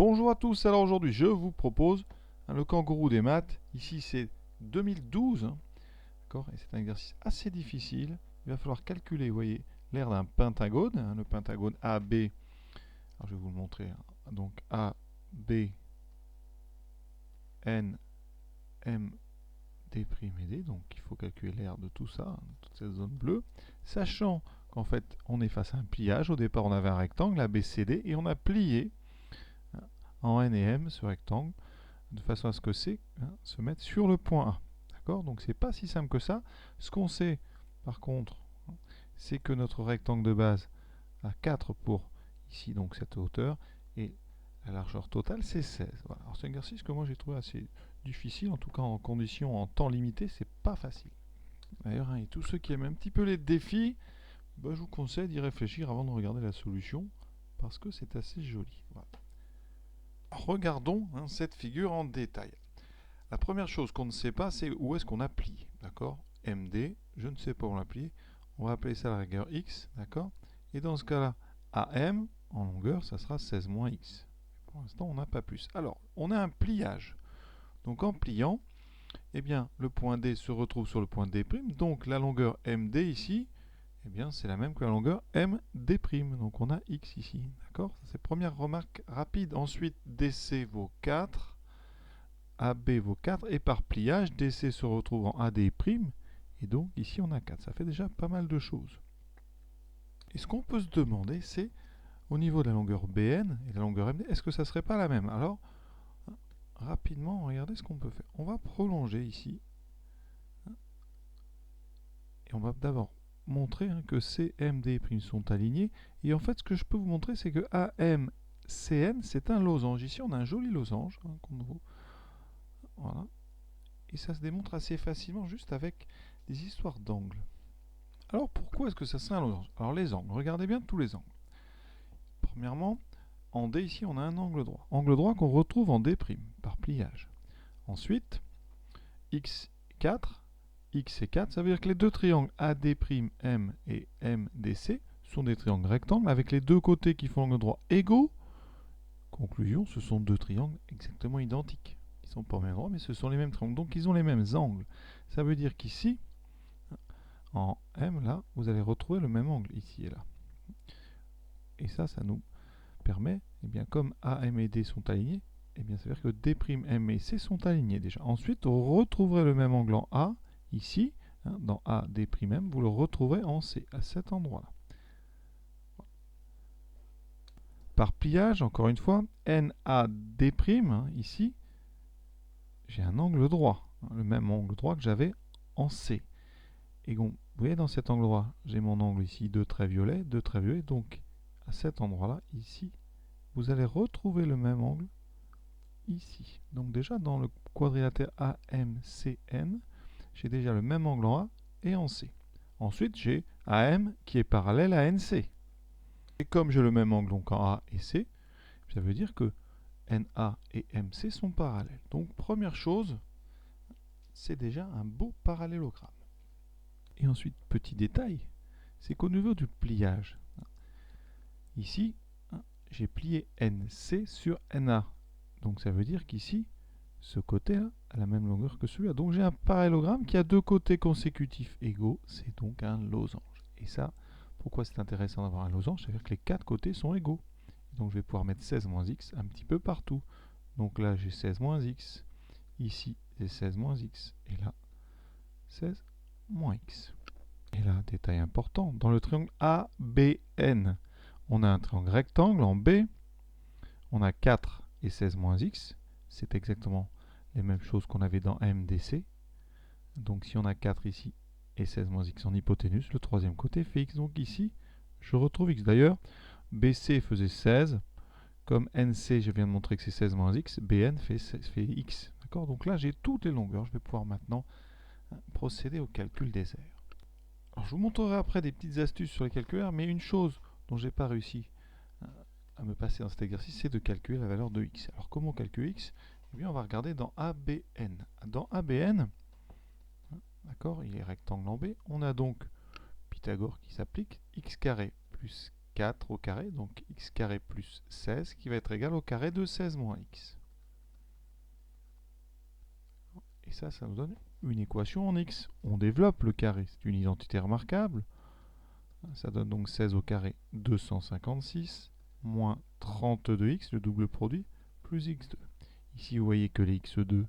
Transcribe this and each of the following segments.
Bonjour à tous, alors aujourd'hui je vous propose le kangourou des maths. Ici c'est 2012, d'accord, et c'est un exercice assez difficile. Il va falloir calculer, vous voyez, l'aire d'un pentagone, le pentagone AB. Alors je vais vous le montrer, donc A, B, N, M, D' et D. Donc il faut calculer l'aire de tout ça, toute cette zone bleue, sachant qu'en fait on est face à un pliage. Au départ on avait un rectangle ABCD et on a plié en N et M ce rectangle de façon à ce que C se mette sur le point A. D'accord? Donc c'est pas si simple que ça. Ce qu'on sait par contre, c'est que notre rectangle de base a 4 pour ici donc cette hauteur et la largeur totale c'est 16. Voilà. Alors c'est un exercice que moi j'ai trouvé assez difficile, en tout cas en conditions en temps limité, c'est pas facile. D'ailleurs, et tous ceux qui aiment un petit peu les défis, je vous conseille d'y réfléchir avant de regarder la solution parce que c'est assez joli. Voilà. Regardons cette figure en détail. La première chose qu'on ne sait pas, c'est où est-ce qu'on a plié. D'accord? MD, je ne sais pas où on l'a plié. On va appeler ça la rigueur X. D'accord? Et dans ce cas-là, AM, en longueur, ça sera 16 moins X. Pour l'instant, on n'a pas plus. Alors, on a un pliage. Donc en pliant, eh bien, le point D se retrouve sur le point D'. Donc la longueur MD ici, eh bien, c'est la même que la longueur MD'. Donc on a X ici. D'accord? C'est la première remarque rapide. Ensuite, DC vaut 4. AB vaut 4 et par pliage, DC se retrouve en AD', et donc ici on a 4. Ça fait déjà pas mal de choses. Et ce qu'on peut se demander, c'est au niveau de la longueur BN et de la longueur MD, est-ce que ça ne serait pas la même? Alors, rapidement, regardez ce qu'on peut faire. On va prolonger ici. Et on va d'abord montrer que CMD' sont alignés. Et en fait, ce que je peux vous montrer, c'est que AMCN, c'est un losange. Ici, on a un joli losange. Voilà. Et ça se démontre assez facilement juste avec des histoires d'angles. Alors pourquoi est-ce que ça serait un losange? Alors les angles, regardez bien tous les angles. Premièrement, en D ici on a un angle droit. Angle droit qu'on retrouve en D' par pliage. Ensuite, X4, X et 4, ça veut dire que les deux triangles AD'M et MDC sont des triangles rectangles avec les deux côtés qui font angle droit égaux. Conclusion, ce sont deux triangles exactement identiques. Ils ne sont pas au même endroit, mais ce sont les mêmes triangles. Donc ils ont les mêmes angles. Ça veut dire qu'ici, en M, là, vous allez retrouver le même angle, ici et là. Et ça nous permet, eh bien, comme A, M et D sont alignés, eh bien, ça veut dire que D', M et C sont alignés déjà. Ensuite, vous retrouverez le même angle en A, ici, dans A, D', M, vous le retrouverez en C, à cet endroit-là. Par pliage, encore une fois, NAD', ici, j'ai un angle droit, le même angle droit que j'avais en C. Et donc, vous voyez, dans cet angle droit, j'ai mon angle ici, deux traits violets, donc à cet endroit-là, ici, vous allez retrouver le même angle ici. Donc déjà, dans le quadrilatère AMCN, j'ai déjà le même angle en A et en C. Ensuite, j'ai AM qui est parallèle à NC. Et comme j'ai le même angle donc en A et C, ça veut dire que NA et MC sont parallèles. Donc première chose, c'est déjà un beau parallélogramme. Et ensuite, petit détail, c'est qu'au niveau du pliage, ici, j'ai plié NC sur NA. Donc ça veut dire qu'ici, ce côté-là a la même longueur que celui-là. Donc j'ai un parallélogramme qui a deux côtés consécutifs égaux. C'est donc un losange. Et ça, pourquoi c'est intéressant d'avoir un losange? C'est-à-dire que les quatre côtés sont égaux. Donc je vais pouvoir mettre 16 moins x un petit peu partout. Donc là, j'ai 16 moins x. Ici, j'ai 16 moins x. Et là, 16 moins x. Et là, détail important, dans le triangle ABN, on a un triangle rectangle en B. On a 4 et 16 moins x. C'est exactement les mêmes choses qu'on avait dans MDC. Donc si on a 4 ici et 16 moins x en hypoténuse, le troisième côté fait x. Donc ici, je retrouve x. D'ailleurs, BC faisait 16. Comme NC, je viens de montrer que c'est 16 moins x, BN fait x. D'accord? Donc là, j'ai toutes les longueurs. Je vais pouvoir maintenant procéder au calcul des aires. Alors, je vous montrerai après des petites astuces sur les calculs aires, mais une chose dont je n'ai pas réussi à me passer dans cet exercice, c'est de calculer la valeur de x. Alors comment calculer x? Eh bien, on va regarder dans ABN. Dans ABN, d'accord, il est rectangle en B, on a donc Pythagore qui s'applique, x carré plus 4 au carré, donc x carré plus 16, qui va être égal au carré de 16 moins x. Et ça nous donne une équation en x. On développe le carré, c'est une identité remarquable. Ça donne donc 16 au carré 256, moins 32x, le double produit, plus x2. Ici, vous voyez que les x2,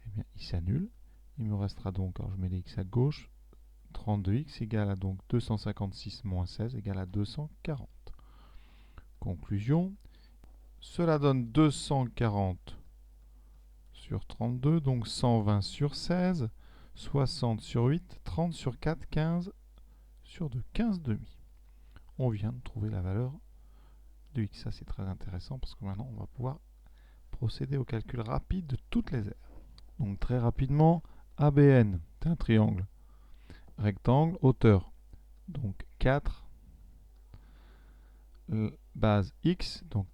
eh bien, ils s'annulent. Il me restera donc, alors je mets les x à gauche, 32x égale à donc 256 moins 16 égale à 240. Conclusion, cela donne 240 sur 32, donc 120 sur 16, 60 sur 8, 30 sur 4, 15 sur 2, 15 demi. On vient de trouver la valeur de x. Ça, c'est très intéressant parce que maintenant, on va pouvoir procéder au calcul rapide de toutes les aires. Donc, très rapidement, ABN, c'est un triangle. Rectangle, hauteur, donc 4, base x, donc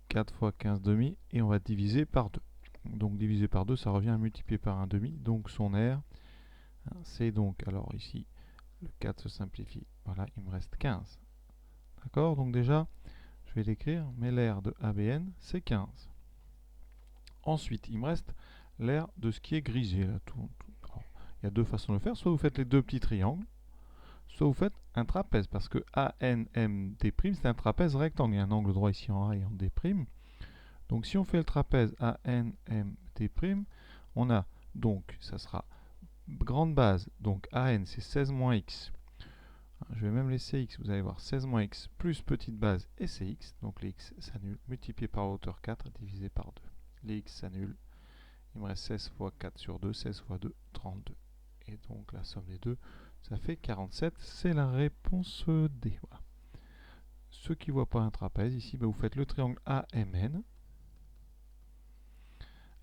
4 fois 15 demi, et on va diviser par 2. Donc diviser par 2, ça revient à multiplier par 1 demi, donc son aire, c'est donc, alors ici, le 4 se simplifie, voilà, il me reste 15. D'accord? Donc déjà, je vais l'écrire, mais l'aire de ABN, c'est 15. Ensuite, il me reste l'aire de ce qui est grisé. Là, il y a deux façons de le faire, soit vous faites les deux petits triangles, soit vous faites un trapèze, parce que ANMD', c'est un trapèze rectangle, il y a un angle droit ici en A et en D'. Donc si on fait le trapèze ANMD', on a donc, ça sera grande base, donc AN c'est 16 moins x. Je vais même laisser x, vous allez voir, 16 moins x plus petite base et c'est x, donc les x s'annulent, multiplié par la hauteur 4 divisé par 2. Les x s'annulent, il me reste 16 fois 4 sur 2, 16 fois 2, 32. Et donc la somme des deux, ça fait 47, c'est la réponse D. Voilà. Ceux qui ne voient pas un trapèze, ici, vous faites le triangle AMN.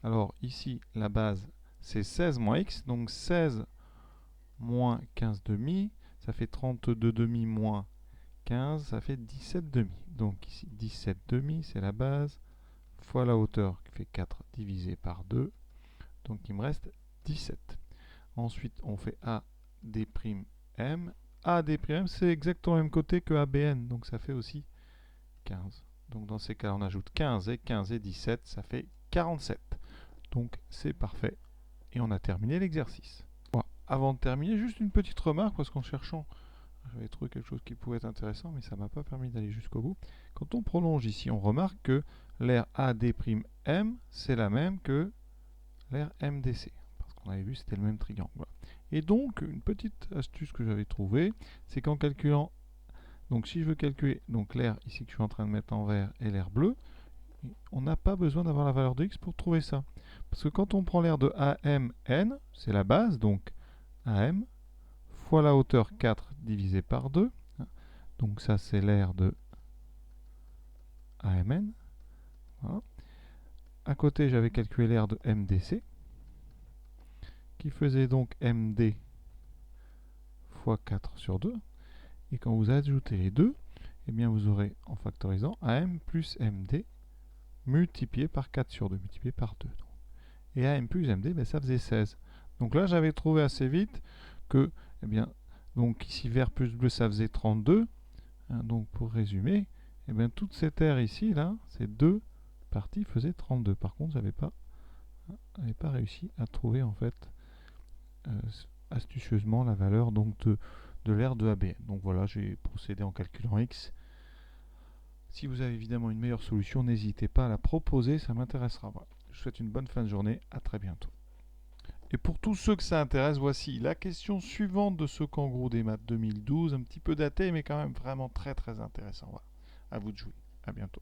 Alors ici, la base, c'est 16 moins x, donc 16 moins 15 demi, ça fait 32 demi moins 15, ça fait 17 demi. Donc ici, 17 demi, c'est la base, fois la hauteur, qui fait 4 divisé par 2, donc il me reste 17. Ensuite, on fait AD'M. AD', c'est exactement le même côté que ABN, donc ça fait aussi 15. Donc dans ces cas, on ajoute 15 et 17, ça fait 47. Donc c'est parfait. Et on a terminé l'exercice. Bon, avant de terminer, juste une petite remarque, parce qu'en cherchant, j'avais trouvé quelque chose qui pouvait être intéressant, mais ça ne m'a pas permis d'aller jusqu'au bout. Quand on prolonge ici, on remarque que l'aire AD'M, c'est la même que l'aire MDC. Parce qu'on avait vu, c'était le même triangle. Voilà. Et donc, une petite astuce que j'avais trouvée, c'est qu'en calculant, donc si je veux calculer l'aire ici que je suis en train de mettre en vert et l'aire bleue, on n'a pas besoin d'avoir la valeur de x pour trouver ça. Parce que quand on prend l'aire de AMN, c'est la base, donc AM, fois la hauteur 4 divisé par 2. Donc ça, c'est l'aire de AMN. Voilà. À côté, j'avais calculé l'aire de MDC, qui faisait donc MD fois 4 sur 2. Et quand vous ajoutez les deux, eh bien vous aurez, en factorisant, AM plus MD multiplié par 4 sur 2, multiplié par 2. Et AM plus MD, ben, ça faisait 16. Donc là, j'avais trouvé assez vite que, eh bien, donc ici, vert plus bleu, ça faisait 32. Hein, donc pour résumer, eh bien, toute cette aire ici, là, ces deux parties faisaient 32. Par contre, j'avais pas réussi à trouver, en fait, astucieusement, la valeur donc, de l'aire de ABN. Donc voilà, j'ai procédé en calculant x. Si vous avez évidemment une meilleure solution, n'hésitez pas à la proposer, ça m'intéressera. Voilà. Je vous souhaite une bonne fin de journée, à très bientôt. Et pour tous ceux que ça intéresse, voici la question suivante de ce Kangourou des maths 2012, un petit peu daté, mais quand même vraiment très très intéressant. Voilà. À vous de jouer. À bientôt.